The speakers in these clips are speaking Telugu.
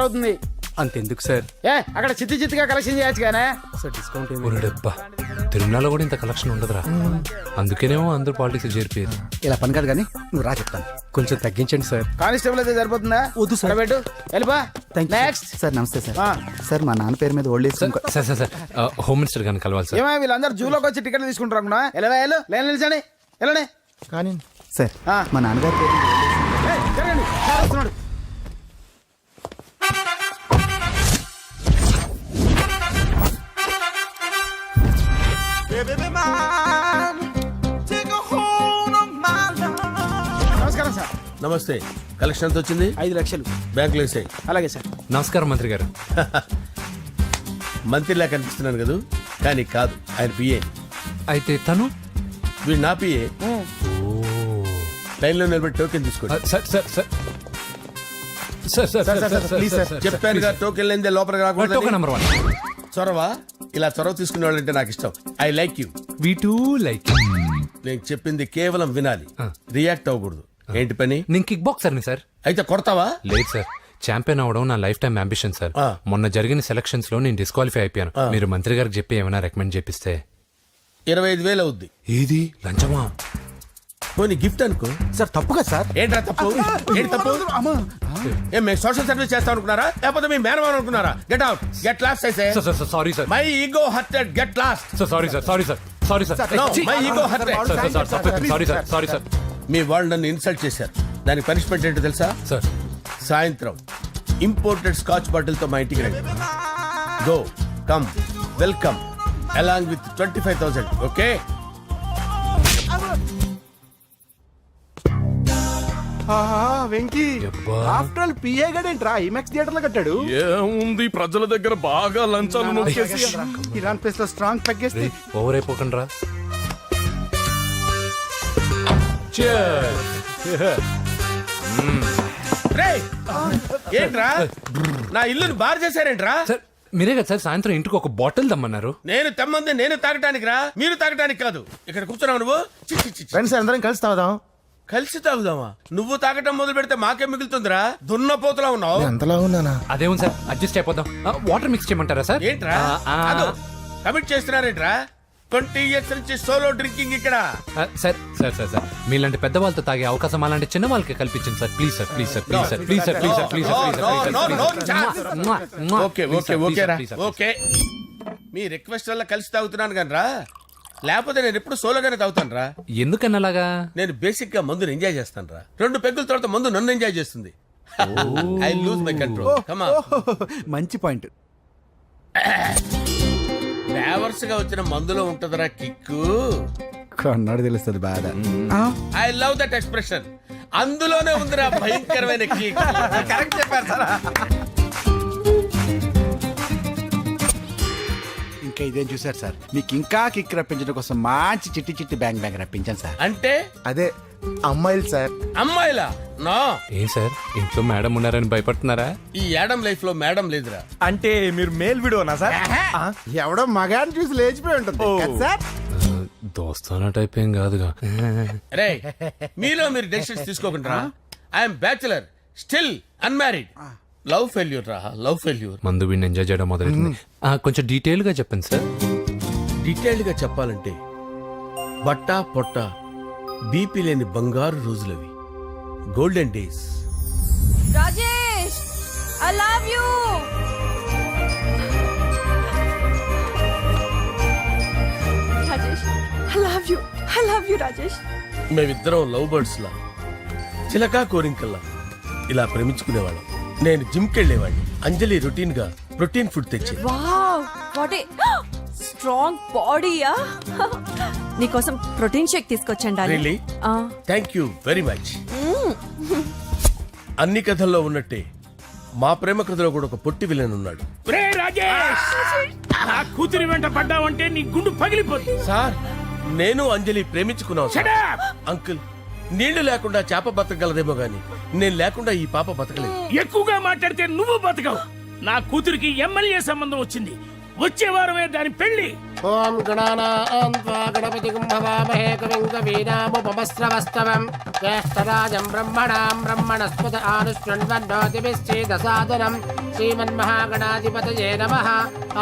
అవుతుంది. అంతెందుకు సార్? అక్కడ చిత్తిగా కలెక్షన్ చేయొచ్చు కానీ సార్ డిస్కౌంట్ డబ్బా తిరుమలలో కూడా ఇంత కలెక్షన్ ఉండదురా. అందుకేనేమో అందరూ పాలిటిక్స్ చేరిపోయారు. ఇలా పని కాదు కానీ నువ్వు రా చెప్తాను. కొంచెం తగ్గించండి సార్. కానిస్టేబుల్ అయితే సరిపోతుందా? వద్దు సార్. పెట్టు వెళ్ళిపా. నెక్స్ట్ సార్ నమస్తే సార్. సార్ మా నాన్న పేరు మీద old age sir sir sir home minister గారిని కలవాలి సార్. ఏమో వీళ్ళందరూ జూలోకి వచ్చి టికెట్లు తీసుకుంటారు అనుకున్నా. వెళ్ళు లైన్ నిలిచండి. వెళ్ళండి కానీ సార్ మా నాన్నగారి పేరు జరగండి. సార్ వస్తున్నాడు. నమస్కారం సార్. నమస్తే. కలెక్షన్ ఎంత వచ్చింది? 5 లక్షలు బ్యాంకులో వేసాయి. అలాగే సార్. నమస్కారం మంత్రి గారు. మంత్రిలా కనిపిస్తున్నాను కదా, కానీ కాదు, ఆయన పిఏ. అయితే తను వీడు నా పిఏ. లైన్లో నిలబెట్టి టోకెన్ తీసుకోండి. Sir sir sir sir sir sir please sir చెప్పాను కదా, టోకెన్ లేనిదే లోపలికి రాకూడదు. Token number 1. చొరవ. ఇలా చొరవ తీసుకునే వాళ్ళంటే నాకు ఇష్టం. I like you. We two like. నేను చెప్పింది కేవలం వినాలి, రియాక్ట్ అవ్వకూడదు. ఏంటి పని? నేను కిక్ బాక్సర్ని సార్. అయితే కొడతావా? లేదు సార్, ఛాంపియన్ అవడం నా లైఫ్ టైం అంబిషన్ సార్. మొన్న జరిగిన సెలక్షన్స్ లో నేను డిస్క్వాలిఫై అయిపోయాను. మీరు మంత్రి గారికి చెప్పి ఏమైనా రికమెండ్ చేపిస్తే. 25,000 అవుద్ది. ఏది లంచమా? పోనీ గిఫ్ట్ అనుకో. సార్ తప్పుగా సార్. ఏంట్రా తప్పు? ఏంటి తప్పు? ఏం మేము సోషల్ సర్వీస్ చేస్తాం అనుకున్నారా, లేకపోతే మీ మేనమాన్ అనుకున్నారా? Get out, get lost. అయితే sorry sir, my ego hurted, get lost. Sorry sir, sorry sir, sorry sir, my ego hurted. Sorry sir, sorry sir. మీ వాళ్ళు నన్ను ఇన్సల్ట్ చేశారు. దానికి పనిష్మెంట్ ఏంటో తెలుసా? సార్ సాయంత్రం ఇంపోర్టెడ్ స్కాచ్ బాటిల్ తో మా ఇంటికి రండి. Go come welcome along with 25,000. Okay? Venky after all PA గడేంట్రా ఇమెక్స్ థియేటర్ లో కట్టాడు. ఏముంది, ప్రజల దగ్గర బాగా లంచాలు నొక్కేసి ఇరాన్ ప్లేస్ లో స్ట్రాంగ్ తగ్గేస్తే ఓవర్ అయిపోకండి రా. రేయ్, ఏంట్రా నా ఇల్లుని బార్ చేశారేంట్రా? సార్ మీరే కదా సార్ సాయంత్రం ఇంటికి ఒక బాటిల్ దమ్మన్నారు. నేను తెమ్మంది నేను తాగటానికి రా, మీరు తాగటానికి కాదు. ఇక్కడ కూర్చున్నావు నువ్వు. ఫ్రెండ్స్ అందరం కలిసి తాగుదాం. కలిసి తాగుదామా? నువ్వు తాగటం మొదలు పెడితే మాకే మిగులుతుందిరా. దున్నపోతులా ఉన్నావు. ఎంతలా ఉన్నానా? అదేమో సార్ అడ్జస్ట్ అయిపోదాం. వాటర్ మిక్స్ చేయమంటారా సార్? ఏంట్రా కమిట్ చేస్తున్నారేంట్రా? 20 years నుంచి సోలో డ్రింకింగ్ ఇక్కడ. సార్ సార్ సార్ సార్ మీలాంటి పెద్ద వాళ్ళతో తాగే అవకాశం అలాంటి చిన్న వాళ్ళకి కల్పించండి sir. Please sir, please sir, please sir, please sir, please sir, please sir. Okay okay okay రా, ఓకే. మీ రిక్వెస్ట్ వల్ల కలిసి తాగుతున్నాను కానీ రా, లేకపోతే నేను ఎప్పుడు సోలోగానే తాగుతాను రా. ఎందుకన్నా అలాగా? నేను బేసిక్ గా మందుని ఎంజాయ్ చేస్తాను రా. 2 పెగ్గుల తర్వాత మందు నన్ను ఎంజాయ్ చేస్తుంది. I lose my control. Come on. మంచి పాయింట్. ఫ్లేవర్స్ గా వచ్చిన మందులో ఉంటదరా కిక్కు. కన్నాడు తెలుస్తుంది బాధ. I love that expression. అందులోనే ఉందిరా భయంకరమైన కిక్. కరెక్ట్ చెప్పారు సార్. ఇంకా ఇదేం చూసారు సార్, మీకు ఇంకా కిక్ రప్పించడం కోసం మంచి చిట్టి చిట్టి బ్యాంగ్ బ్యాంగ్ రప్పించాను సార్. అంటే అదే అమ్మాయిలు సార్. అమ్మాయిలా? నో. ఏం సార్ ఇంట్లో మేడం ఉన్నారని భయపడుతున్నారా? ఈ యాడమ్ లైఫ్ లో మేడం లేదురా. అంటే మీరు మేల్ వీడియోనా సార్? ఎవడో మగాన్ని చూసి లేచిపోయి ఉంటుంది కదా సార్. దోస్తానా టైప్ ఏం కాదుగా. రే, మీలో మీరు డెసిషన్స్ తీసుకోకుండా. I'm bachelor, still unmarried. Love failure రా, లవ్ ఫెయిల్యూర్. మందు వీడిని ఎంజాయ్ చేయడం మొదలైంది. కొంచెం డీటెయిల్ గా చెప్పండి సార్. డీటెయిల్డ్ గా చెప్పాలంటే బట్టా పొట్ట బీపీ లేని బంగారు రోజులవి, golden days. Rajesh, I love you. Rajesh, I love you. I love you, Rajesh. మేమిద్దరం లవ్ బర్డ్స్ లా, చిలకా కోరింకల్లా ఇలా ప్రేమించుకునేవాళ్ళం. నేను జిమ్ కెళ్ళేవాడిని. అంజలి రొటీన్ గా ప్రోటీన్ ఫుడ్ తెచ్చేది. Wow, what a strong body, yeah. నీకోసం ప్రోటీన్ షేక్ తీసుకొచ్చండి. Really? Thank you very much. అన్ని కథల్లో ఉన్నట్టే మా ప్రేమ కథలో కూడా ఒక పొట్టి విలన్ ఉన్నాడు. కూతురి వెంట పడ్డావంటే నీ గుండు పగిలిపోతుంది. సార్, నేను అంజలి ప్రేమించుకున్నాను. అంకుల్, నీళ్లు లేకుండా చేప బతకగలదేమో గాని నేను లేకుండా ఈ పాప బతకలేదు. ఎక్కువగా మాట్లాడితే నువ్వు బతకవు. నా కూతురికి ఎమ్మెల్యే సంబంధం వచ్చింది. వచ్చే వారమే దాని పెళ్లి. ఓం గణానాం త్వా గణపతిం భవామహే కవిం కవీనాముపమస్రవస్తవం జ్యేష్ఠరాజం బ్రహ్మణాం బ్రహ్మణస్పత ఆనుష్ణ్వన్నోతిభిశ్చేదసాదనం శ్రీమన్మహాగణాధిపతయే నమః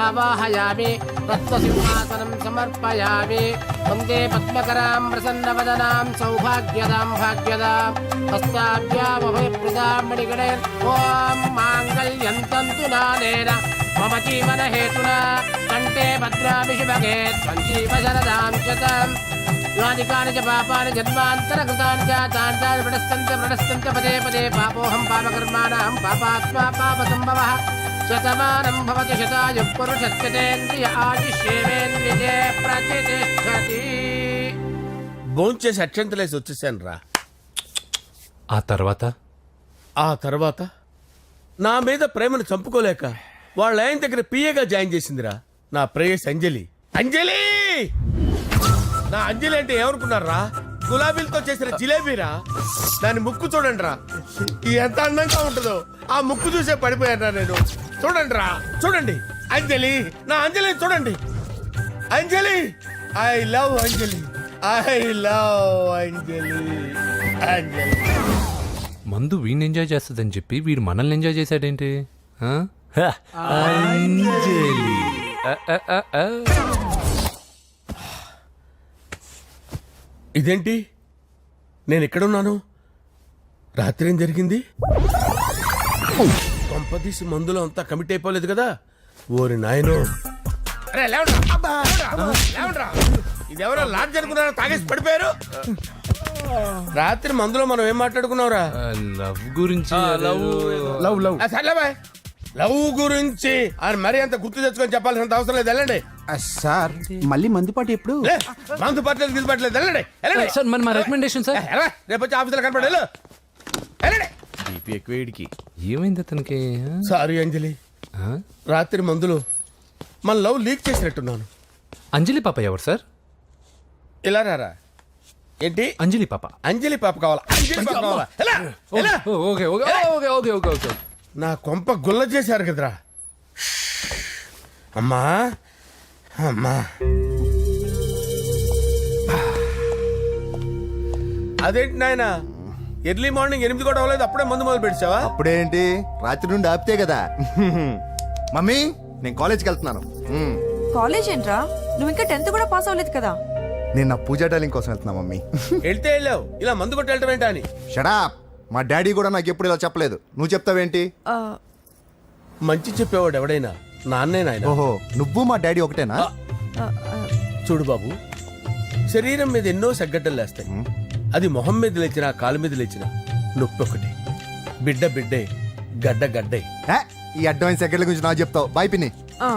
ఆవాహయామి తత్వసింహాసనం సమర్పయామి వందే పద్మకరాం ప్రసన్నవదనాం సౌభాగ్యదాం భాగ్యదాం హస్తాభ్యామభయప్రదాం మణిగణే ఓం మాంగళ్యం తంతు నానేన మమ జీవన హేతునా కంటే భద్రామి శుభగే సంజీవ శరదాం శతం యాని కాని చ పాపాని జన్మాంతరకృతాని చ తాని తాని ప్రణశ్యంత పదే పదే పాపోహం పాపకర్మాణం పాపాత్మా పాపసంభవః శతమానం భవతి శతాయుః పురుషస్యతేంద్రియ ఆయుష్యేవేంద్రియే ప్రతిష్టతి. భోంచేసి అక్షంతలేసి వచ్చేసాను రా. ఆ తర్వాత ఆ తర్వాత నా మీద ప్రేమను చంపుకోలేక వాళ్ళ ఆయన దగ్గర పిఏగా జాయిన్ చేసిందిరా నా ప్రేయస్ అంజలి. అంజలి నా అంజలి అంటే ఏమనుకున్నారా? గులాబీలతో చేసిన జిలేబీరా. దాని ముక్కు చూడండి రా, ఎంత అందంగా ఉంటుందో. ఆ ముక్కు చూసే పడిపోయారా నేను. చూడండి రా, చూడండి అంజలి, నా అంజలి చూడండి. Anjali, I love Anjali, I love Anjali. Anjali మందు వీడిని ఎంజాయ్ చేస్తుందని చెప్పి వీడు మనల్ని ఎంజాయ్ చేశాడేంటి? ఆ? అంజలి. ఆ. ఇదేంటి, నేను ఎక్కడున్నాను? రాత్రి ఏం జరిగింది? కొంపదీసి మందులో అంతా కమిట్ అయిపోలేదు కదా? ఓరి నాయనో. అరే లేవండ్రా, లేవండ్రా. ఇదెవరో లాడ్జ్ అనుకున్నారో తాగేసి పడిపోయారు. రాత్రి మందులో మనం ఏం మాట్లాడుకున్నావురా? లవ్ గురించి లవ్ లవ్ సర్లే బాయ్, లవ్ గురించి అని మరీ అంత గుర్తు తెచ్చుకొని చెప్పాల్సినంత అవసరం లేదు. వెళ్ళండి. సార్ మళ్ళీ మందుపాటి ఎప్పుడు? లే, మందు పట్టలేదు గిల్లు పట్టలేదు. వెళ్ళండి, వెళ్ళండి. సార్ మరి మా రికమెండేషన్ సార్. రేపు వచ్చి ఆఫీసులో కనపడి వెళ్ళు. వెళ్ళండి. ఏమైంది అతనికి? సారీ అంజలి, ఆ? రాత్రి మందులో మన లవ్ లీక్ చేసినట్టున్నాను. అంజలి పాప ఎవరు సార్? ఇలా రారా. ఏంటి? అంజలి పాప. అంజలి పాప కావాలా? అంజలి పాప కావాలా? ఎలా? ఎలా? Okay okay okay okay okay okay. నా కొంప గుల్ల చేశారు కదరా. అమ్మా అమ్మా, అదేంటి నాయన, ఎర్లీ మార్నింగ్ 8 కూడా అవ్వలేదు, అప్పుడే మందు మొదలు పెడిచావా? అప్పుడేంటి, రాత్రి నుండి ఆపితే కదా. మమ్మీ నేను కాలేజ్కి వెళ్తున్నాను. కాలేజ్ ఏంట్రా, నువ్వు ఇంకా 10th కూడా పాస్ అవ్వలేదు కదా. నేను నా పూజా డాలింగ్ కోసం వెళ్తున్నా మమ్మీ. వెళ్తే వెళ్ళావు, ఇలా మందు కొట్టి వెళ్ళటం ఏంటా అని. షడా, మా డాడీ కూడా నాకు ఎప్పుడు ఇలా చెప్పలేదు. నువ్వు చెప్తావేంటి? ఆ, మంచి చెప్పేవాడు ఎవడైనా నాన్నే నాయన. ఓహో, నువ్వు మా డాడీ ఒకటేనా? ఆ, ఆ, చూడు బాబు, శరీరం మీద ఎన్నో సగ్గడ్డలు లేస్తాయి. అది మొహం మీద లేచినా కాలు మీద లేచినా నొప్పి ఒకటి. బిడ్డ బిడ్డే, గడ్డ గడ్డే. ఏ, ఈ అడ్వాన్స్ సెకండ్ల గురించి నాకు చెప్తావు. బాయ్ పిన్ని. ఆ.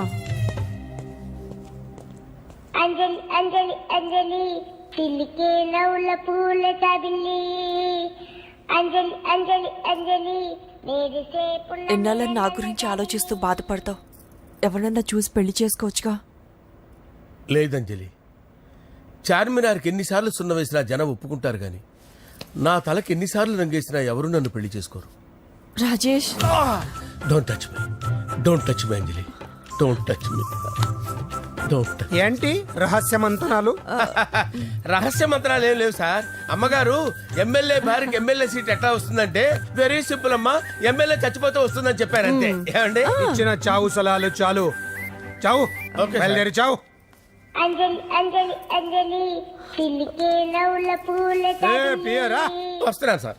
అంజలి అంజలి అంజలి పిల్లికే నవ్వుల పూల తబిల్లి అంజలి అంజలి అంజలి ఎన్నాళ్ళని నా గురించి ఆలోచిస్తూ బాధపడతావు. ఎవరన్నా చూసి పెళ్లి చేసుకోవచ్చుగా. లేదంజలి, చార్మినార్కి ఎన్నిసార్లు సున్న వేసినా జనం ఒప్పుకుంటారు గాని నా తలకి ఎన్నిసార్లు రంగేసినా ఎవరు నన్ను పెళ్లి చేసుకోరు. Rajesh, don't touch me, don't touch me Anjali, don't touch me, don't. ఏంటి రహస్య మంతనాలు? రహస్య మంత్రాలు ఏం లేవు సార్. అమ్మగారు ఎమ్మెల్యే భార్యకి ఎమ్మెల్యే సీట్ ఎట్లా వస్తుందంటే వెరీ సింపుల్ అమ్మా, ఎమ్మెల్యే చచ్చిపోతే వస్తుందని చెప్పారు అంతే. ఏమండి? ఇచ్చిన చావు సలాలు చాలు. చావు. ఓకే, బయలుదేరి చావు. అంజలి అంజలి అంజలి పిల్లికే నవ్వుల పూల పియరా వస్తున్నాను సార్.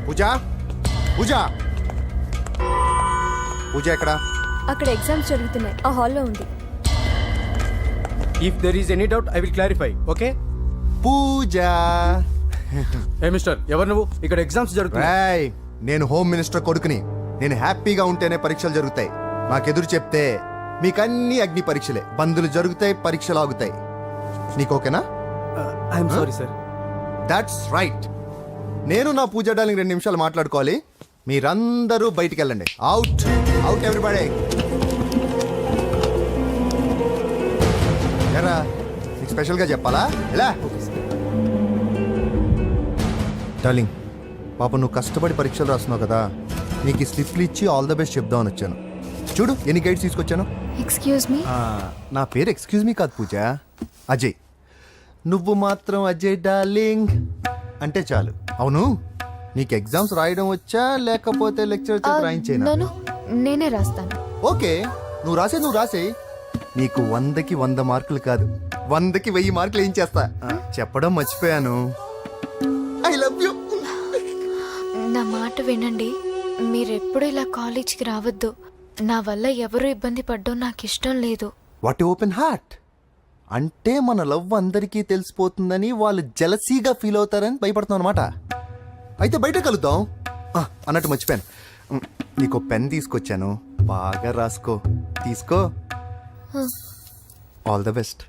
పూజ, పూజ, పూజ ఎక్కడ? అక్కడ ఎగ్జామ్స్ జరుగుతున్నాయి, ఆ హాల్లో ఉంది. If there is any doubt I will clarify. Okay. Pooja. ఏ మిస్టర్, ఎవరు నువ్వు? ఇక్కడ ఎగ్జామ్స్ జరుగుతున్నాయి. రాయ్, నేను హోమ్ మినిస్టర్ కొడుకుని. నేను హ్యాపీగా ఉంటేనే పరీక్షలు జరుగుతాయి. నాకెదురు చెప్తే మీకన్నీ అగ్ని పరీక్షలే. బందులు జరుగుతాయి, పరీక్షలు ఆగుతాయి. నీకు ఓకేనా? I'm sorry sir. That's right. నేను నా పూజ డార్లింగ్ 2 నిమిషాలు మాట్లాడుకోవాలి. మీరందరూ బయటికి వెళ్ళండి. Out out everybody. ఎరా, నీకు స్పెషల్గా చెప్పాలా? ఎలా డార్లింగ్, పాప నువ్వు కష్టపడి పరీక్షలు రాస్తున్నావు కదా, నీకు ఈ స్లిప్లు ఇచ్చి ఆల్ ద బెస్ట్ చెప్దామని వచ్చాను. చూడు ఎన్ని గైడ్స్ తీసుకొచ్చాను. Excuse me. నా పేరు ఎక్స్క్యూజ్ మీ కాదు పూజ, అజయ్. నువ్వు మాత్రం అజయ్ డార్లింగ్ అంటే చాలు. అవును, నీకు ఎగ్జామ్స్ రాయడం వచ్చా లేకపోతే లెక్చర్ రాయించేనా? నన్ను నేనే రాస్తాను. ఓకే, నువ్వు రాసే. నీకు 100కి 100 మార్కులు కాదు, 100కి 1000 మార్కులు ఏం చేస్తా. చెప్పడం మర్చిపోయాను, ఐ లవ్ యూ. నా మాట వినండి, మీరెప్పుడు ఇలా కాలేజ్కి రావద్దు. నా వల్ల ఎవరు ఇబ్బంది పడ్డం నాకు ఇష్టం లేదు. వాట్ ఓపెన్ హార్ట్ అంటే మన లవ్ అందరికీ తెలిసిపోతుందని వాళ్ళు జలసీగా ఫీల్ అవుతారని భయపడుతున్నాం అనమాట. అయితే బయట కలుద్దాం. అన్నట్టు మర్చిపోయాను, నీకు పెన్ తీసుకొచ్చాను, బాగా రాసుకో. తీసుకో. All the best.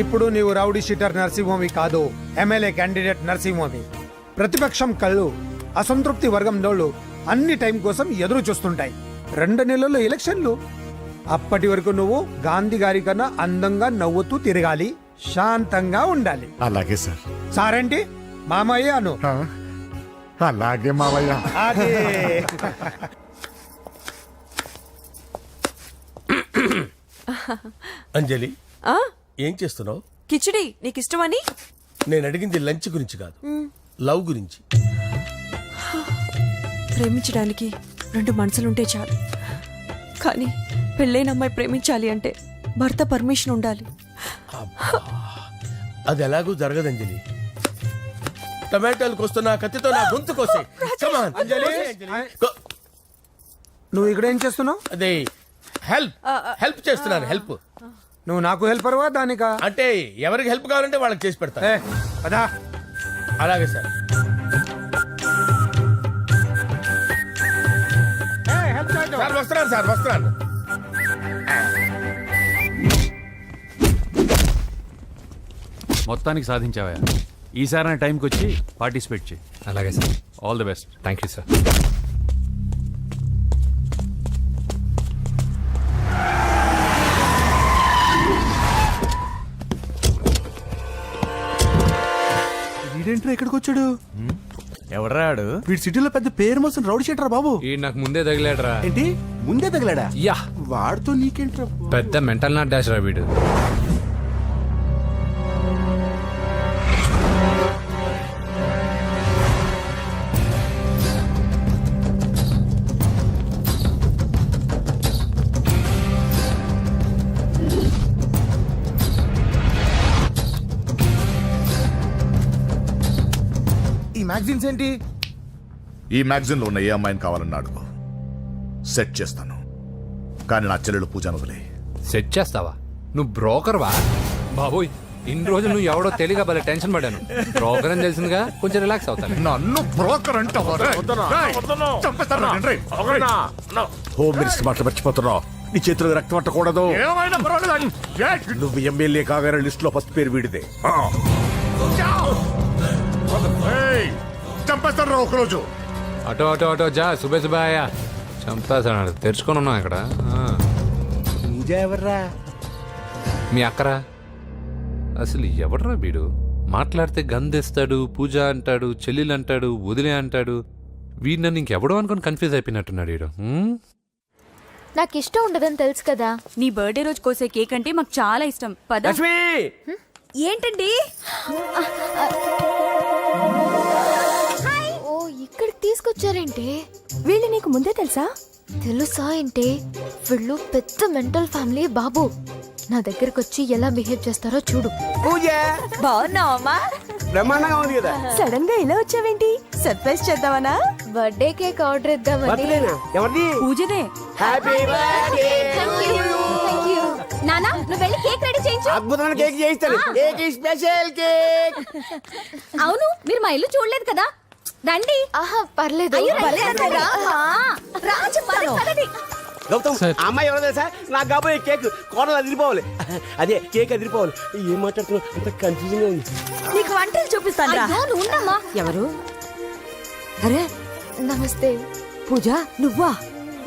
ఇప్పుడు నీవు రౌడీ షీటర్ నరసింహమి కాదు, ఎమ్మెల్యే క్యాండిడేట్ నరసింహమి. ప్రతిపక్షం కళ్ళు అసంతృప్తి వర్గం డోళ్ళు అన్ని టైం కోసం ఎదురు చూస్తుంటాయి. 2 నెలల్లో ఎలక్షన్లు. అప్పటి వరకు నువ్వు గాంధీ గారి కన్నా అందంగా నవ్వుతూ తిరగాలి, శాంతంగా ఉండాలి. అలాగే సార్. సారేంటి మామయ్య అను. అలాగే మావయ్య. అదే. అంజలి, ఏం చేస్తున్నావు? కిచిడి నీకు ఇష్టమని. నేను అడిగింది లంచ్ గురించి కాదు, లవ్ గురించి. ప్రేమించడానికి 2 మనసులుంటే చాలు, కానీ పెళ్ళైన అమ్మాయి ప్రేమించాలి అంటే భర్త పర్మిషన్ ఉండాలి. అది ఎలాగూ జరగదు అంజలి. టమాటాలు కోస్తున్నా కత్తితో నా గొంతు కోసే. అంజలి, నువ్వు ఇక్కడ ఏం చేస్తున్నావు? అదే హెల్ప్ చేస్తున్నాను. హెల్ప్. నువ్వు నాకు హెల్పర్వా దానికా? అంటే ఎవరికి హెల్ప్ కావాలంటే వాళ్ళకి చేసి పెడతా. పదా. అలాగే సార్. సార్ వస్తున్నాను. మొత్తానికి సాధించావా? ఈసారి టైంకి వచ్చి పార్టిసిపేట్ చేయి. అలాగే sir. All the best. Thank you sir. వీడేంట్రా ఇక్కడికి వచ్చాడు? ఎవడ్రాడు? వీడి సిటీలో పెద్ద పేరు మోసిన రౌడీ షీటరా బాబు. ఈ నాకు ముందే తగిలాడరా. ఏంటి ముందే తగిలాడా? యా, వాడితో నీకేంట్రా? పెద్ద మెంటల్ నాట్ డాష్ రా వీడు. ఈ మ్యాగజైన్స్ ఏంటి? ఈ మ్యాగజైన్ లో ఉన్న ఏ అమ్మాయిని కావాలన్నా అడుగు, సెట్ చేస్తాను. కానీ నా చెల్లెలు పూజను వదిలే. సెట్ చేస్తావా? నువ్వు బ్రోకర్ వా? బాబోయ్, ఇన్ని రోజులు నువ్వు ఎవడో తెలియక భలే టెన్షన్ పడ్డాను. బ్రోకర్ అని తెలిసిందిగా కొంచెం రిలాక్స్ అవుతాను. నన్ను బ్రోకర్ అంటే హోమ్ మినిస్టర్ మాట మర్చిపోతున్నావు. నీ చేతిలో రక్తం పట్టకూడదు. నువ్వు ఎమ్మెల్యే కాగానే లిస్ట్ లో ఫస్ట్ పేరు వీడిదే. చంపేస్తాను ఒకరోజు. అటో జా సుబే సుబాయా చంపేస్తాడు. తెరుచుకొని ఉన్నాం ఇక్కడ. పూజ ఎవర్రా? మీ అక్కరా? అసలు ఎవడరా వీడు? మాట్లాడితే గంధేస్తాడు, పూజ అంటాడు, చెల్లెలు అంటాడు, వదిలే అంటాడు. వీడు నన్ను ఇంకెవడో అనుకుని కన్ఫ్యూజ్ అయిపోయినట్టున్నాడు వీడు. నాకు ఇష్టం ఉండదని తెలుసు కదా. నీ బర్త్డే రోజు కోసే కేక్ అంటే మాకు చాలా ఇష్టం. పద. ఏంటండి? ఓ, ఇక్కడికి తీసుకొచ్చారేంటి? వీళ్ళు నీకు ముందే తెలుసా? తెలుసా ఏంటి? వీళ్ళు పెద్ద మెంటల్ ఫ్యామిలీ బాబు. నా దగ్గరకు వచ్చి ఎలా బిహేవ్ చేస్తారో చూడు. పూజ బాగున్నావమ్మా? బ్రహ్మాండంగా ఉంది కదా. సడన్ గా ఇలా వచ్చావేంటి? సర్ప్రైజ్ చేద్దామనా? బర్త్డే కేక్ ఆర్డర్ ఇద్దామని. ఎవరిది? పూజనే. Happy birthday. నానా, నువ్వు వెళ్ళి కేక్ రెడీ చేయించు. అద్భుతమైన కేక్ చేయిస్తాను. Cake special cake. అవును, మీరు మా ఇల్లు చూడలేదు కదా. రండి. ఆహా, పర్లేదు. గౌతమ్, ఆ అమ్మాయి ఎవరో తెలుసా? నాకు కాబోయే కేక్ కోడలు అదిరిపోవాలి. అదే కేక్ అదిరిపోవాలి. ఏం మాట్లాడుతున్నావు? అంత కన్ఫ్యూజన్ గా ఉంది. నీకు వంటలు చూపిస్తాను. ఎవరు? అరే నమస్తే. పూజ, నువ్వా?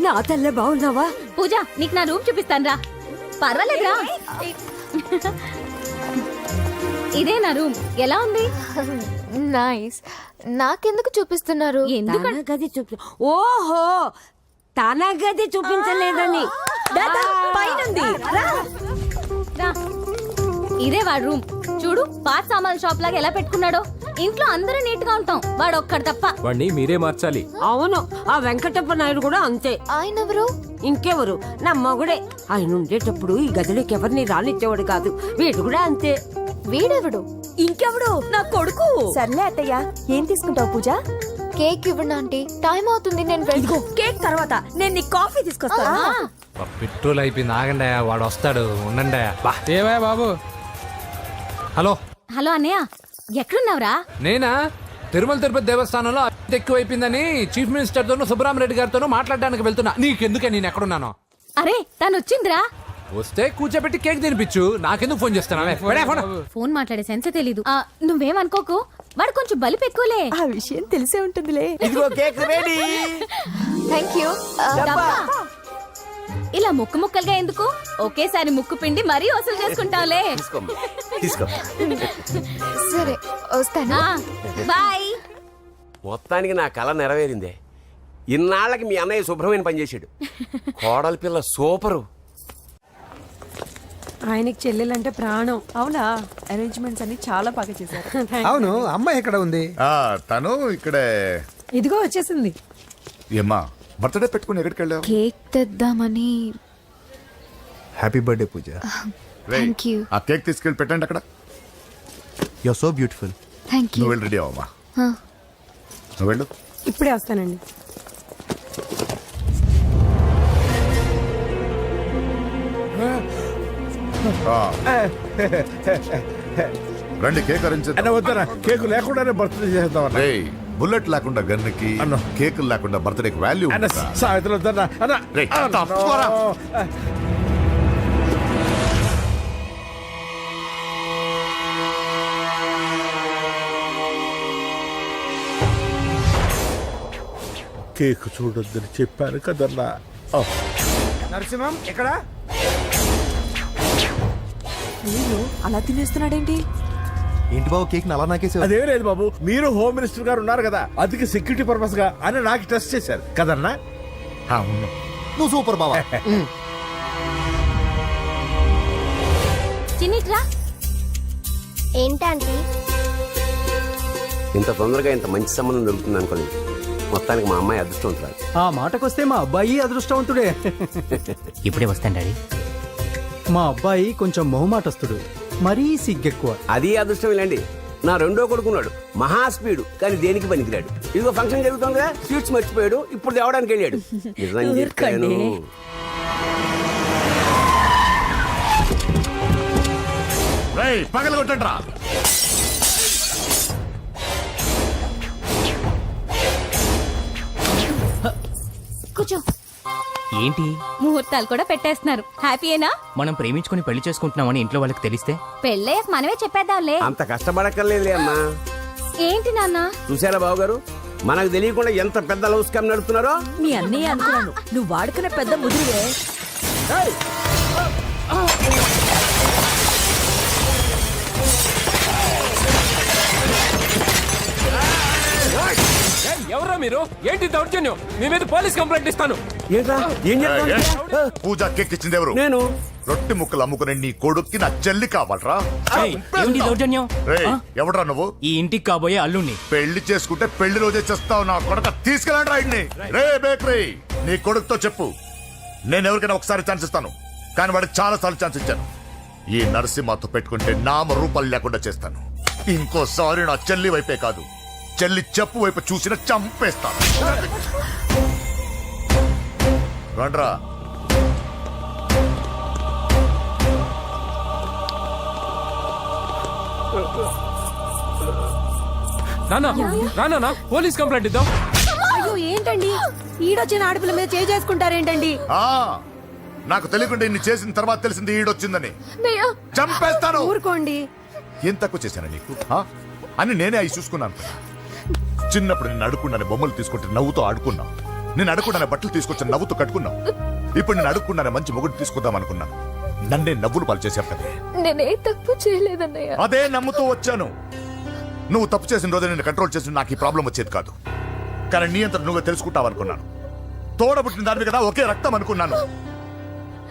నా తల్లే బాగున్నావా? పూజ, నీకు నా రూమ్ చూపిస్తాను రా. పర్వాలేదురా. ఇదే నా రూమ్ ఎలా ఉంది? నైస్. నాకెందుకు చూపిస్తున్నారు? ఎందుకంటే గది చూపి ఓహో తన గది చూపించలేదని ఇదే వాడు రూమ్. చూడు పాత సామాన్ షాప్ లాగా ఎలా పెట్టుకున్నాడో. ఇంట్లో అందరూ నీట్ గా ఉంటాం, వాడు ఒక్కడు తప్ప. వాడిని మీరే మార్చాలి. అవును ఆ వెంకటప్ప నాయుడు కూడా అంతే. ఆయన ఎవరు? ఇంకెవరు నా మొగుడే. ఆయన ఉండేటప్పుడు ఈ గదిలోకి ఎవరిని రానిచ్చేవాడు కాదు. వీడు కూడా అంతే. వీడెవడు? ఇంకెవడు నా కొడుకు. సర్లే అత్తయ్య, ఏం తీసుకుంటావు పూజ? కేక్ ఇవ్వండి ఆంటీ, టైం అవుతుంది. నేను ఇదిగో కేక్ తర్వాత నేను నీ కాఫీ తీసుకొస్తాను. పెట్రోల్ అయిపోయింది, ఆగండి, వాడు వస్తాడు, ఉండండి. ఏమయ్య బాబు? హలో హలో అన్నయ్య, ఎక్కడున్నావురా? నేనా తిరుమల తిరుపతి దేవస్థానంలో అత్యంత ఎక్కువైపోయిందని చీఫ్ మినిస్టర్ తోనూ సుబ్రహ్మరెడ్డి గారితోనూ మాట్లాడడానికి వెళ్తున్నా. నీకెందుకే నేను ఎక్కడున్నాను? అరే తను వచ్చిందిరా. వస్తే కూర్చోబెట్టి కేక్ తినిపించు, నాకెందుకు ఫోన్ చేస్తానా? ఫోన్ మాట్లాడే సెన్సే తెలీదు. నువ్వేమనుకోకు, వాడు కొంచెం బలిపు ఎక్కువలే. ఆ విషయం తెలిసే ఉంటుందిలే. ఇదిగో కేక్ రెడీ. Thank you. ఇలా ముక్కు ముక్కలుగా ఎందుకు, ఒకేసారి ముక్కు పిండి మరీ వసూలు చేసుకుంటావులే. తీసుకో. సరే వస్తానా, బాయ్. మొత్తానికి నా కళ నెరవేరిందే. ఇన్నాళ్ళకి మీ అన్నయ్య శుభ్రమైన పనిచేశాడు. కోడలి పిల్ల సూపరు. ఆయనకి చెల్లెలంటే ప్రాణం. అవునా, అరేంజ్మెంట్స్ అన్ని చాలా బాగా చేశారు. అవును, అమ్మాయి ఎక్కడ ఉంది? తను ఇక్కడే. ఇదిగో వచ్చేసింది. ఏమ్మా బర్త్డే పెట్టుకుని ఎక్కడికి వెళ్ళావు? కేక్ తెద్దామని. Happy birthday Pooja. Thank you. ఆ కేక్ తీసుకెళ్ళి పెట్టండి అక్కడ. You are so beautiful. Thank you. నువ్వు వెళ్ళి రెడీ అవమ్మా. నువ్వు వెళ్ళు. ఇప్పుడే వస్తానండి. రండి కేక్ అరేంజ్ అన్న వద్దరా, కేక్ లేకుండానే బర్త్డే చేద్దాం. బుల్లెట్ లేకుండా గన్నుకి, కేక్ లేకుండా బర్త్డేకి వాల్యూ. సాయంత్రం వద్దన్నా. కేక్ చూడొద్దని చెప్పాను కదన్నా. నరసింహం ఎక్కడ? అయ్యో, అలా తినేస్తున్నాడేంటి? ఏంటి బాబు కేక్ అలా నాకేసావు? అదేం లేదు బాబు, మీరు హోమ్ మినిస్టర్ గారు ఉన్నారు కదా, అందుకే సెక్యూరిటీ పర్పస్ గా అని నాకు టెస్ట్ చేశారు కదన్నా. అవును. నువ్వు సూపర్ బాబా. చిన్నిట్రా. ఏంటంటే ఇంత తొందరగా ఇంత మంచి సంబంధం దొరుకుతుంది అనుకోలేదు. మొత్తానికి మా అమ్మాయి అదృష్టవంతురాలు. ఆ మాటకొస్తే మా అబ్బాయి అదృష్టవంతుడే. ఇప్పుడే వస్తాను డాడీ. మా అబ్బాయి కొంచెం మొహమాటస్తుడు, మరీ సిగ్గెక్కువ. అది అదృష్టం ఇలాండి. నా రెండో కొడుకున్నాడు, మహా స్పీడు, కానీ దేనికి పనికిరాడు. ఇదిగో ఫంక్షన్ జరుగుతుంది కదా, స్వీట్స్ మర్చిపోయాడు, ఇప్పుడు తేవడానికి వెళ్ళాడు. నిజం చెప్పాను. పగల కొట్టండి. కూర్చో. ఏంటి ముహూర్తాలు కూడా పెట్టేస్తున్నారు. హ్యాపీయేనా? మనం ప్రేమించుకుని పెళ్లి చేసుకుంటున్నామని ఇంట్లో వాళ్ళకి తెలిస్తే? పెళ్ళయ్యాక మనమే చెప్పేద్దాంలే. అంత కష్టపడక్కర్లేదులే అమ్మా. ఏంటి నాన్న? చూసారా బాబు గారు, మనకు తెలియకుండా ఎంత పెద్ద లవ్ స్కామ్ నడుపుతున్నారో. మీ అన్నయ్య అనుకున్నాను, నువ్వు వాడుకునే పెద్ద ముదిరివే. ఎవరా మీరు? ఏంటి దౌర్జన్యం? మీ మీద పోలీస్ కంప్లైంట్ ఇస్తాను. ఏంట్రా ఏం చేస్తా? పూజ కేక్ ఇచ్చింది ఎవరు? నేను. రొట్టె ముక్కలు అమ్ముకునే నీ కొడుక్కి నా చెల్లి కావాలరా? ఏంటి దౌర్జన్యం? ఎవడరా నువ్వు? ఈ ఇంటికి కాబోయే అల్లుణ్ణి. పెళ్లి చేసుకుంటే పెళ్లి రోజే చేస్తావు నా కొడుక. తీసుకెళ్ళండి రాయిడ్ని. రే బేకరీ, నీ కొడుకుతో చెప్పు, నేను ఎవరికైనా ఒకసారి ఛాన్స్ ఇస్తాను, కానీ వాడికి చాలా సార్లు ఛాన్స్ ఇచ్చాను. ఈ నరసింహతో పెట్టుకుంటే నామ రూపాలు లేకుండా చేస్తాను. ఇంకోసారి నా చెల్లి వైపే కాదు, చెల్లి చెప్పు వైపు చూసిన చంపేస్తాను. రండ్రా. నాన్న పోలీస్ కంప్లైంట్ ఇద్దాం. అయ్యో ఏంటండి, ఈడొచ్చిన ఆడపిల్ల మీద చేసుకుంటారేంటండి? నాకు తెలియకుండా ఇన్ని చేసిన తర్వాత తెలిసింది ఈడొచ్చిందని. చంపేస్తాను. ఊరుకోండి. ఏం తక్కువ చేశాను నీకు? అని నేనే అవి చూసుకున్నాను. చిన్నప్పుడు నేను అడుక్కున్నాను బొమ్మలు తీసుకుంటే నవ్వుతో ఆడుకున్నావు. నేను అడుక్కున్నాను బట్టలు తీసుకొచ్చి నవ్వుతో కట్టుకున్నావు. ఇప్పుడు నేను అడుక్కున్నాను మంచి మొగుడు తీసుకుందాం అనుకున్నాను. నన్నే నవ్వులు పాలు చేశావు కదే. నేనే తప్పు చేయలేదన్నయ్య. అదే నమ్ముతూ వచ్చాను. నువ్వు తప్పు చేసిన రోజు నేను కంట్రోల్ చేసిన నాకు ఈ ప్రాబ్లం వచ్చేది కాదు. కానీ నీ అంతా నువ్వే తెలుసుకుంటావనుకున్నాను. తోడబుట్టిన దానివి కదా, ఒకే రక్తం అనుకున్నాను.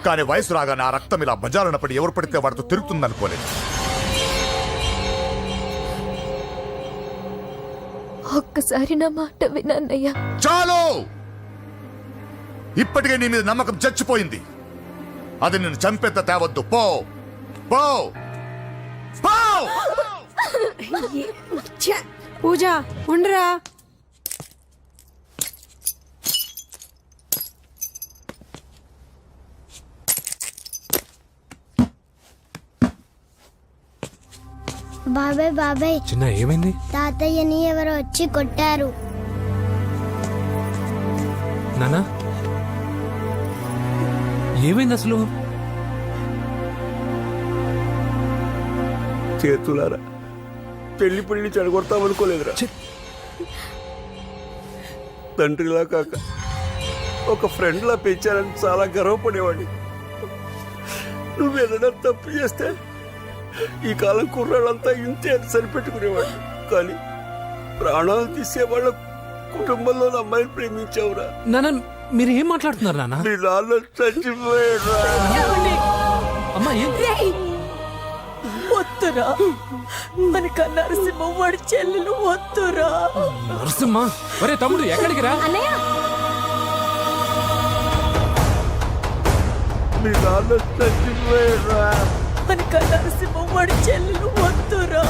కానీ వయసు రాగానే ఆ రక్తం ఇలా బజారున పడి ఎవరు పడితే వాడితో తిరుగుతుందనుకోలేదు. ఒక్కసారి నా మాట వినన్నయ్య. చాలు, ఇప్పటికే నీ మీద నమ్మకం చచ్చిపోయింది. అది నిన్ను చంపేత తేవద్దు. పో పో పో. పూజ ఉండరా. బాబాయ్ బాబాయ్, చిన్న ఏమైంది? తాతయ్యని ఎవరో వచ్చి కొట్టారు. నానా ఏమైంది అసలు? చేతులారా పెళ్లి చెడగొడతామనుకోలేదురా. తండ్రిలా కాక ఒక ఫ్రెండ్లా పెంచాలని చాలా గర్వపడేవాడిని. నువ్వేదైనా తప్పు చేస్తే ఈ కాలం కుర్రాళ్ళంతా ఇంతే అని సరిపెట్టుకునేవాడు. కానీ ప్రాణాలు తీసే వాళ్ళ కుటుంబంలో అమ్మాయిని ప్రేమించావురా. నానా మీరు ఏం మాట్లాడుతున్నారు నానా? నీ నాన్న చచ్చిపోయాడురా. అమ్మా వద్దురా, మనక నరసింహ వాడి చెల్లెలు వద్దురా. నరసింహ, ఒరే తమ్ముడు ఎక్కడికి రా? నీ నాన్న చచ్చిపోయాడురా. మనక నరసింహ వాడి చెల్లెలు వద్దురా.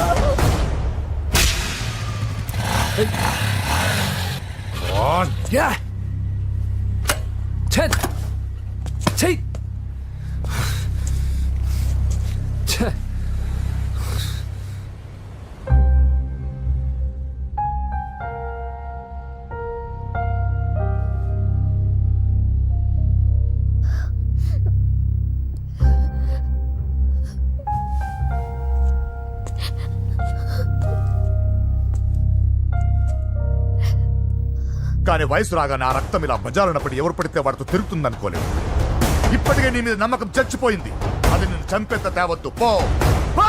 కానీ వయసు రాగానే ఆ రక్తం ఇలా బజారున పడి ఎవరు పడితే వాడితో తిరుగుతుందనుకోలేదు. ఇప్పటికే నీ మీద నమ్మకం చచ్చిపోయింది. అది నిన్ను చంపేత తేవద్దు. పో పో.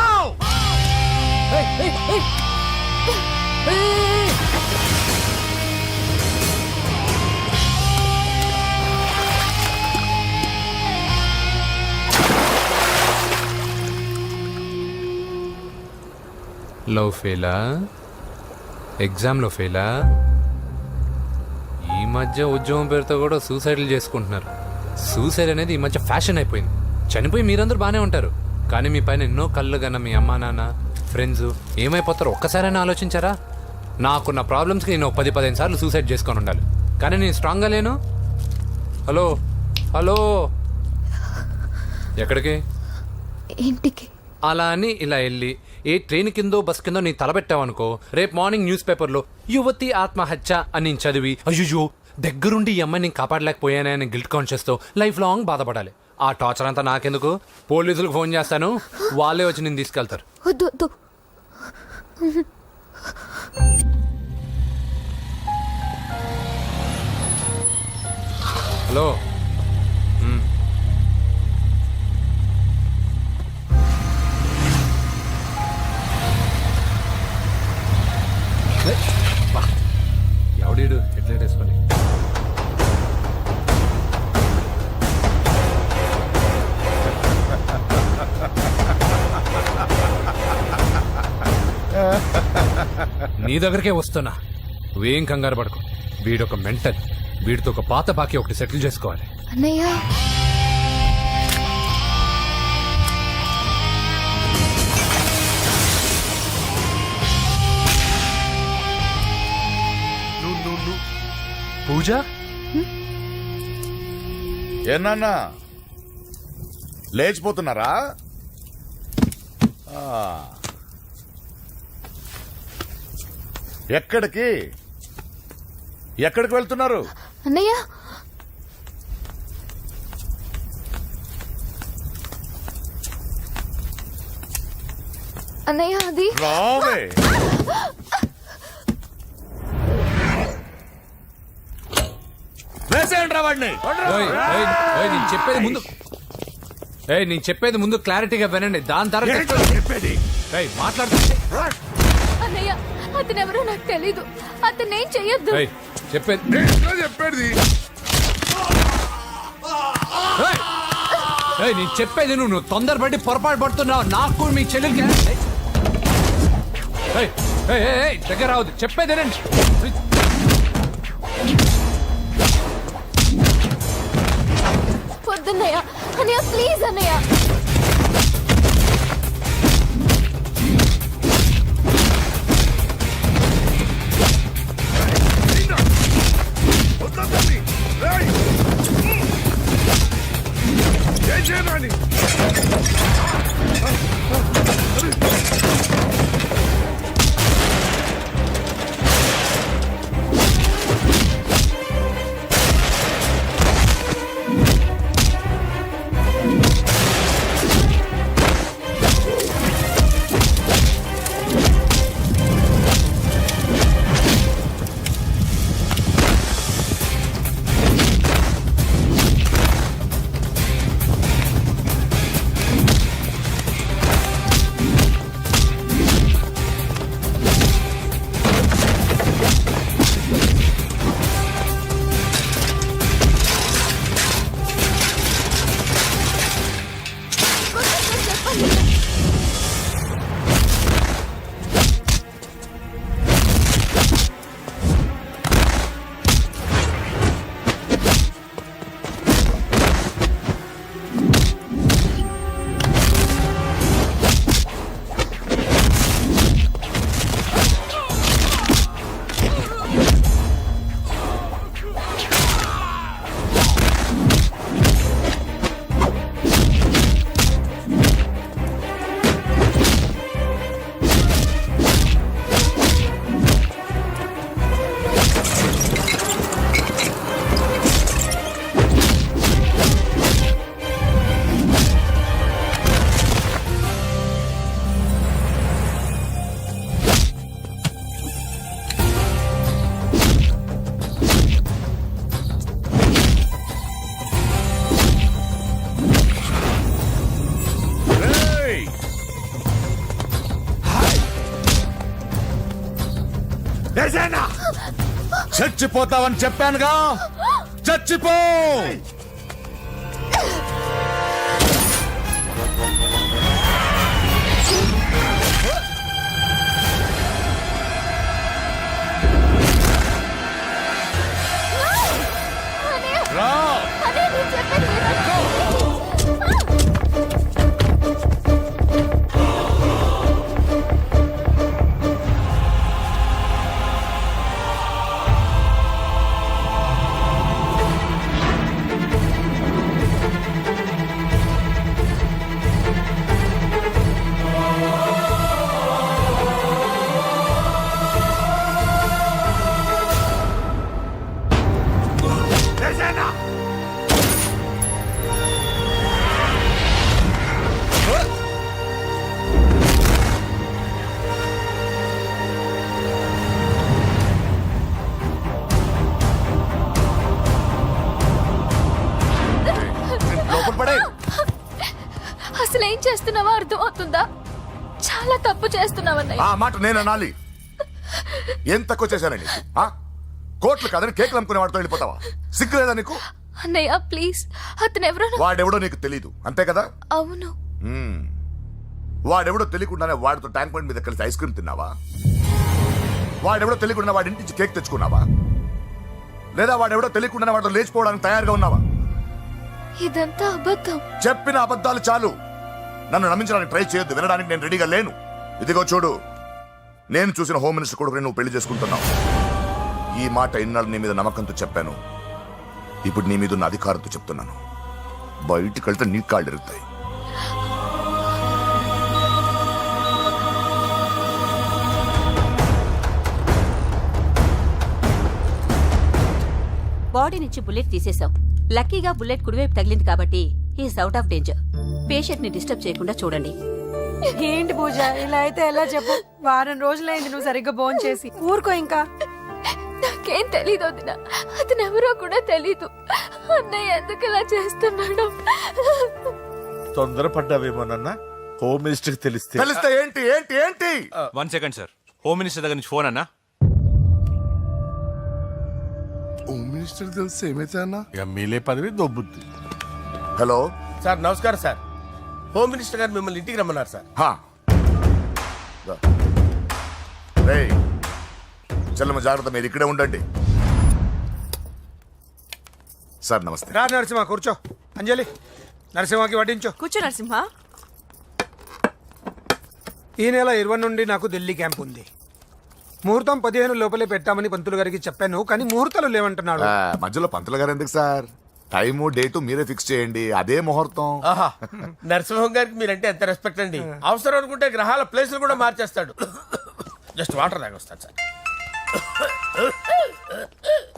లవ్ ఫెయిలా? ఎగ్జామ్లో ఫెయిలా? ఈ మధ్య ఉద్యోగం పేరుతో కూడా సూసైడ్లు చేసుకుంటున్నారు. సూసైడ్ అనేది ఈ మధ్య ఫ్యాషన్ అయిపోయింది. చనిపోయి మీరందరూ బాగానే ఉంటారు, కానీ మీ పైన ఎన్నో కళ్ళు కన్నా మీ అమ్మా నాన్న ఫ్రెండ్స్ ఏమైపోతారో ఒక్కసారైనా ఆలోచించారా? నాకున్న ప్రాబ్లమ్స్కి నేను 10-15 సార్లు సూసైడ్ చేసుకొని ఉండాలి, కానీ నేను స్ట్రాంగ్గా లేను. హలో హలో, ఎక్కడికి? ఇంటికి. అలా అని ఇలా వెళ్ళి ఏ ట్రైన్ కిందో బస్ కిందో నీ తలపెట్టావనుకో, రేపు మార్నింగ్ న్యూస్ పేపర్లో యువతి ఆత్మహత్య అని నేను చదివి అయ్యో దగ్గరుండి ఈ అమ్మాయి నేను కాపాడలేకపోయానే అని గిల్ట్ కాన్షియస్తో లైఫ్ లాంగ్ బాధపడాలి. ఆ టార్చర్ అంతా నాకెందుకు? పోలీసులకు ఫోన్ చేస్తాను, వాళ్ళే వచ్చి నేను తీసుకెళ్తారు. వద్దు వద్దు. హలో, ఎవడీడు హెడ్లైట్ వేసుకొని? నీ దగ్గరకే వస్తున్నా, నువ్వేం కంగారు పడకు. వీడొక మెంటల్, వీడితో ఒక పాత బాకీ ఒకటి సెటిల్ చేసుకోవాలి. అన్నయ్య, పూజ ఏనా లేచిపోతున్నారా? ఎక్కడికి ఎక్కడికి వెళ్తున్నారు? అన్నయ్య, అన్నయ్య అది రావే. వేసేయండి రా వాడిని. నేను చెప్పేది ముందు. ఏయ్ నేను చెప్పేది ముందు క్లారిటీగా వినండి దాని తర్వాత చెప్పేది ఏయ్ మాట్లాడుతుంటే అన్నయ్య అతను ఎవరో నాకు తెలీదు అతను ఏం చెయ్యొద్దు ఏయ్ చెప్పేది చెప్పేది ఏయ్! ఏయ్ నేను చెప్పేది నువ్వు తొందరపడి పొరపాటు పడుతున్నావు నాకు మీ చెల్లెలికి ఏయ్, ఏయ్, ఏయ్, ఏయ్, దగ్గర రావద్దు చెప్పేదేనండి పొద్దున్నయ్య అన్నయ్య ప్లీజ్ అన్నయ్య చచ్చిపోతావని చెప్పానుగా చచ్చిపో రా అదే నేను చెప్పేది విను. లోపల పడే అసలు ఏం చేస్తున్నావో అర్థం అవుతుందా చాలా తప్పు చేస్తున్నావన్నయ్య ఆ మాట నేను అనాలి ఏం తక్కువ చేశానండి ఆ? కోట్లు కాదని కేకులు అమ్ముకునే వాడితో వెళ్ళిపోతావా సిగ్గు లేదా నీకు అన్నయ్య ప్లీజ్ అతను ఎవరో వాడెవడో నీకు తెలీదు అంతే కదా అవును మ్మ్. వాడెవడో తెలియకుండానే వాడితో ట్యాంక్ పాయింట్ మీద కలిసి ఐస్ క్రీమ్ తిన్నావా వాడెవడో తెలియకుండా వాడి ఇంటి నుంచి కేక్ తెచ్చుకున్నావా లేదా వాడెవడో తెలియకుండానే వాడితో లేచిపోవడానికి తయారుగా ఉన్నావా ఇదంతా అబద్ధం చెప్పిన అబద్ధాలు చాలు నన్ను నమ్మించడానికి ట్రై చేయొద్దు వినడానికి నేను రెడీగా లేను ఇదిగో చూడు నేను చూసిన హోమ్ మినిస్టర్ కొడుకుని నువ్వు పెళ్లి చేసుకుంటున్నావు ఈ మాట ఇన్నాళ్ళు నీ మీద నమ్మకంతో చెప్పాను ఇప్పుడు నీ మీద ఉన్న అధికారంతో చెప్తున్నాను బయటికి వెళ్తే నీ కాళ్ళు ఎరుగుతాయి బాడీ నుంచి బుల్లెట్ తీసేశాం లక్కీగా బుల్లెట్ కుడివైపు తగిలింది కాబట్టి is out of danger patient ని డిస్టర్బ్ చేయకుండా చూడండి. ఏంటి పూజ ఇలా అయితే ఎలా చెప్పు వారం రోజులైంది నువ్వు సరిగ్గా భోంచేసి చేసి ఊరుకో ఇంకా నాకేం తెలీదు వదిన అతను ఎవరో కూడా తెలీదు అన్నయ్య ఎందుకు ఇలా చేస్తున్నాడు తొందరపడ్డావేమోనన్నా హోమ్ మినిస్టర్ తెలిస్తే తెలిస్తే ఏంటి ఏంటి ఏంటి 1 సెకండ్ సార్ హోమ్ మినిస్టర్ దగ్గర నుంచి ఫోన్ అన్నా. హోమ్ మినిస్టర్ తెలిస్తే ఏమైతే అన్నా? ఎమ్మెల్యే పదవి దొబ్బుద్ది. హలో. సార్ నమస్కారం సార్. హోమ్ మినిస్టర్ గారు మిమ్మల్ని ఇంటికి రమ్మన్నారు సార్. హా. రేయ్ చెల్లమ్మ జాగ్రత్త, మీరు ఇక్కడే ఉండండి. సార్ నమస్తే. రా నరసింహ కూర్చో. అంజలి నరసింహకి వడ్డించు. కూర్చో నరసింహ. ఈ నెల 20 నుండి నాకు ఢిల్లీ క్యాంప్ ఉంది. ముహూర్తం 15 లోపలే పెట్టామని పంతులు గారికి చెప్పాను, కానీ ముహూర్తాలు లేవంటున్నాడు. మధ్యలో పంతులు గారు ఎందుకు సార్? టైము డేటు మీరే ఫిక్స్ చేయండి, అదే ముహూర్తం. ఆహా నరసింహం గారికి మీరంటే ఎంత రెస్పెక్ట్ అండి. అవసరం అనుకుంటే గ్రహాల ప్లేసులు కూడా మార్చేస్తాడు. జస్ట్ వాటర్ తాగొస్తాను సార్.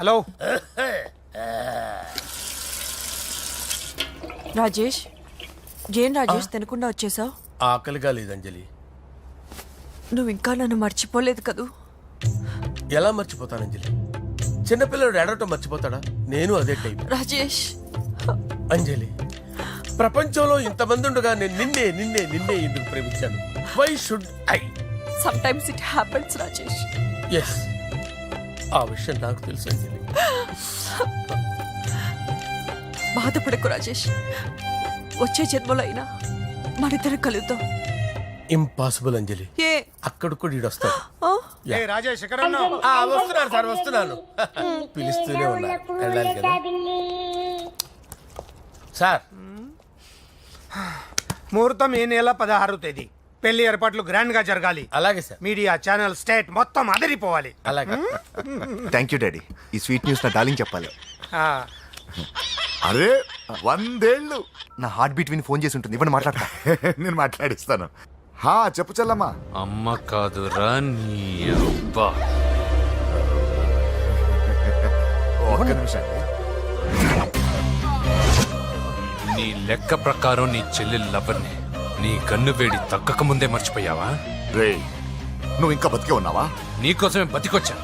హలో రాజేష్, ఏం రాజేష్ తినకుండా వచ్చేసావు? ఆకలిగా లేదు అంజలి. నువ్వు ఇంకా నన్ను మర్చిపోలేదు కదూ? ఎలా మర్చిపోతాను అంజలి? చిన్నపిల్లడు ఏడవటం మర్చిపోతాడా? నేను అదే టైప్. రాజేష్ అంజలి, ప్రపంచంలో ఇంతమంది ఉండగా నేను నిన్నే నిన్నే నిన్నే ఎందుకు ప్రేమించాను? Why should I? Sometimes it happens Rajesh. Yes, ఆ విషయం నాకు తెలుసు అంజలి. బాధపడకు రాజేష్, వచ్చే జన్మలో అయినా మనిద్దరం కలుద్దాం. ఇంపాసిబుల్ అంజలి. ఏ అక్కడ కూడా ఈడొస్తాడు. ఆ? ఏ రాజేష్ ఎక్కడ ఉన్నావు? వస్తున్నాను సార్, వస్తున్నాను. పిలుస్తూనే ఉన్నారు, వెళ్ళాలి కదా సార్. ముహూర్తం ఈ నెల 16వ తేదీ. పెళ్లి ఏర్పాట్లు గ్రాండ్ గా జరగాలి. అలాగే సార్. మీడియా ఛానల్ స్టేట్ మొత్తం అదిరిపోవాలి. అలాగే. Thank you daddy. ఈ స్వీట్ న్యూస్ నా డార్లింగ్ చెప్పాలి. ఆ, అరే 100 ఏళ్ళు. నా హార్ట్ బీట్ విని ఫోన్ చేసి ఉంటుంది. ఇవ్వండి మాట్లాడతా. నేను మాట్లాడిస్తాను. హా చెప్పు చెల్లమ్మా. అమ్మ కాదురా నీ అబ్బా. ఒక్క నిమిషం. నీ లెక్క ప్రకారం నీ చెల్లి లవర్ని నీ కన్ను వేడి తగ్గక ముందే మర్చిపోయావా? రేయ్ నువ్వు ఇంకా బతికే ఉన్నావా? నీకోసమే బతికొచ్చా.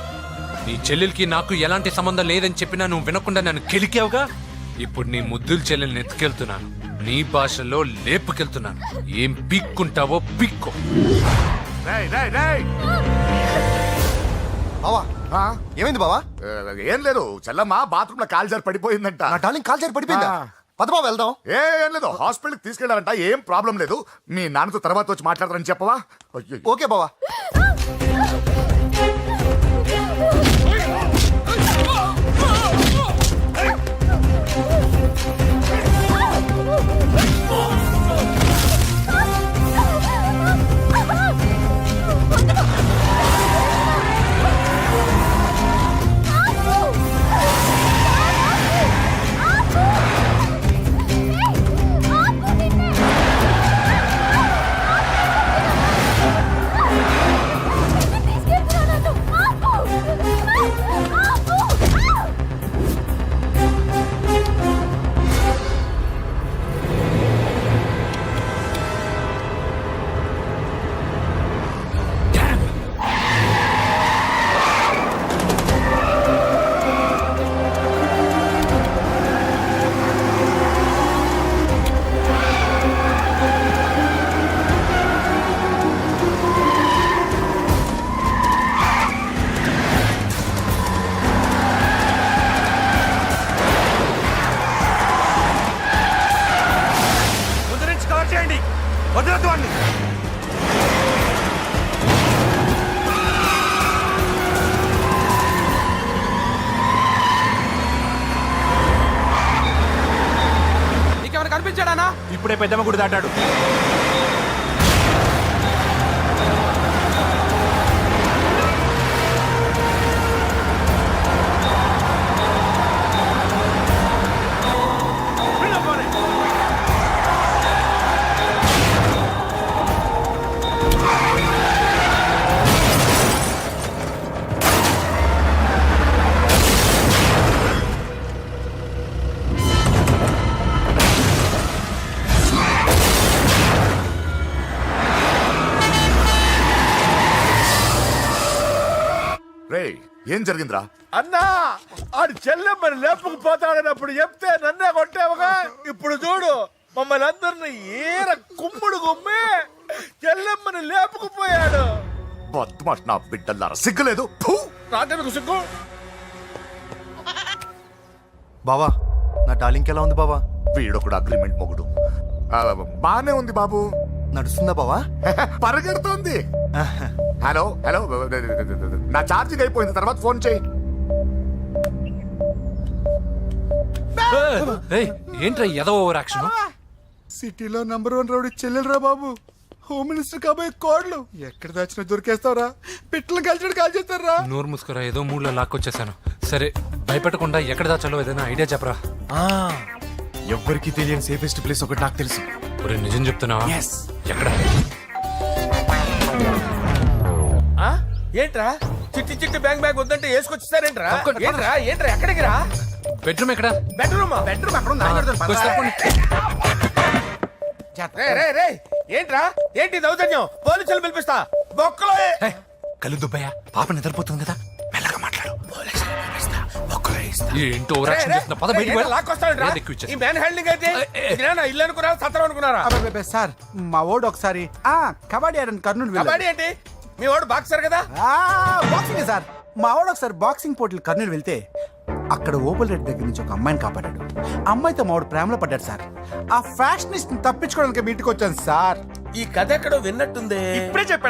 నీ చెల్లెలకి నాకు ఎలాంటి సంబంధం లేదని చెప్పినా నువ్వు వినకుండా నన్ను కెలికావుగా. ఇప్పుడు నీ ముద్దుల చెల్లెల్ని ఎత్తుకెళ్తున్నాను, నీ భాషలో లేపుకెళ్తున్నాను. ఏం పిక్కుంటావో పిక్కో. రేయ్ రేయ్ రేయ్. బావా ఆ? ఏమైంది బావా? ఏం లేదు, చెల్లమ్మ బాత్రూమ్ లో కాలు జారి పడిపోయిందంట. నా డార్లింగ్ కాల్ చేరి పడిపోయిందా? ఆ. పద బావ వెళ్దాం. ఏం లేదు, హాస్పిటల్కి తీసుకెళ్ళారంట. ఏం ప్రాబ్లం లేదు. మీ నాన్నతో తర్వాత వచ్చి మాట్లాడతారని చెప్పవా? అయ్యో. ఓకే బావా. నీకేమైనా కనిపించాడానా? ఇప్పుడే పెద్దమ్మ గుడి దాటాడు. రేయ్ ఏం జరిగిందిరా? అన్నా ఆడి చెల్లెమ్మని లేపుకుపోతాడన్నప్పుడు చెప్తే నన్నే కొట్టావుగా. ఇప్పుడు చూడు మమ్మల్ని అందరిని ఏర కుమ్ముడు గుమ్మే చెల్లెమ్మని లేపుకుపోయాడు. బద్మాష్ నా బిడ్డల్లారా సిగ్గులేదు ఫు! నాకెందుకు సిగ్గు? బావా నా డార్లింగ్ ఎలా ఉంది బావా? వీడొకడు అగ్రిమెంట్ మొగుడు. బానే ఉంది బాబు. నడుస్తుందా బావా? పరిగెడుతోంది. హలో హలో, నా ఛార్జింగ్ అయిపోయింది, తర్వాత ఫోన్ చేయి. ఏయ్, ఏంట్రా ఏదో ఓవర్ యాక్షన్? సిటీలో నంబర్ 1 రౌడీ చెల్లెలరా బాబు. హోమ్ మినిస్టర్ కాబోయే కోడలు ఎక్కడ దాచిన దొరికేస్తావరా? పిట్టలు కలిసి కాల్ చేస్తారా? నోరు మూసుకురా, ఏదో మూడ్లో లాక్కొచ్చేసాను. సరే, భయపెట్టకుండా ఎక్కడ దాచాలో ఏదైనా ఐడియా చెప్పరా. ఎవ్వరికి తెలియని సేఫెస్ట్ ప్లేస్ ఒకటి నాకు తెలుసు. ఒరే, నిజం చెప్తున్నావా? ఎక్కడ? ఆ? ఏంట్రా చిట్టి చిట్టి బ్యాంక్ బ్యాగ్ వద్దంటే వేసుకొచ్చేసారేంట్రా? ఏంట్రా ఏంట్రా ఎక్కడికి రా? బెడ్రూమ్ ఎక్కడ? బెడ్రూమ్ కొంచెం తప్పండి. ఏంట్రా ఏంటి దౌర్జన్యం? పోలీసులు పిలిపిస్తా బొక్కలో. ఏయ్, కళ్ళు దుబ్బయ్యా, పాప నిద్రపోతుంది కదా, మెల్లగా మాట్లాడు. ఏంటో ఓవర్ యాక్షన్ చేస్తున్నా, పద బయటికి వెళ్ళు. లాక్కొస్తాడు ఏది ఎక్కువ ఇచ్చేసి. ఈ మ్యాన్ హ్యాండింగ్ అయితే ఇదేనా ఇల్లు అనుకున్నారా సత్రం అనుకున్నారా? అబ్బబ్బబ్బే, సార్ మా ఓడు ఒకసారి కబడ్డీ ఆడని కర్నూలు వెళ్ళాడు. కబడ్డీ ఏంటి? మీ వాడు బాక్సర్ కదా? Boxing sir. మా వాడు ఒకసారి బాక్సింగ్ పోటీలు కర్నూలు వెళ్తే అక్కడ ఓబుల్ రెడ్డి దగ్గర నుంచి ఒక అమ్మాయిని కాపాడాడు. అమ్మాయితో మా వాడు ప్రేమలో పడ్డాడు సార్. ఆ ఫ్యాషనిస్ట్ తప్పించుకోవడానికి మీ ఇంటికి వచ్చాను సార్. ఈ కథ ఎక్కడో విన్నట్టుంది. ఇప్పుడే చెప్పాడు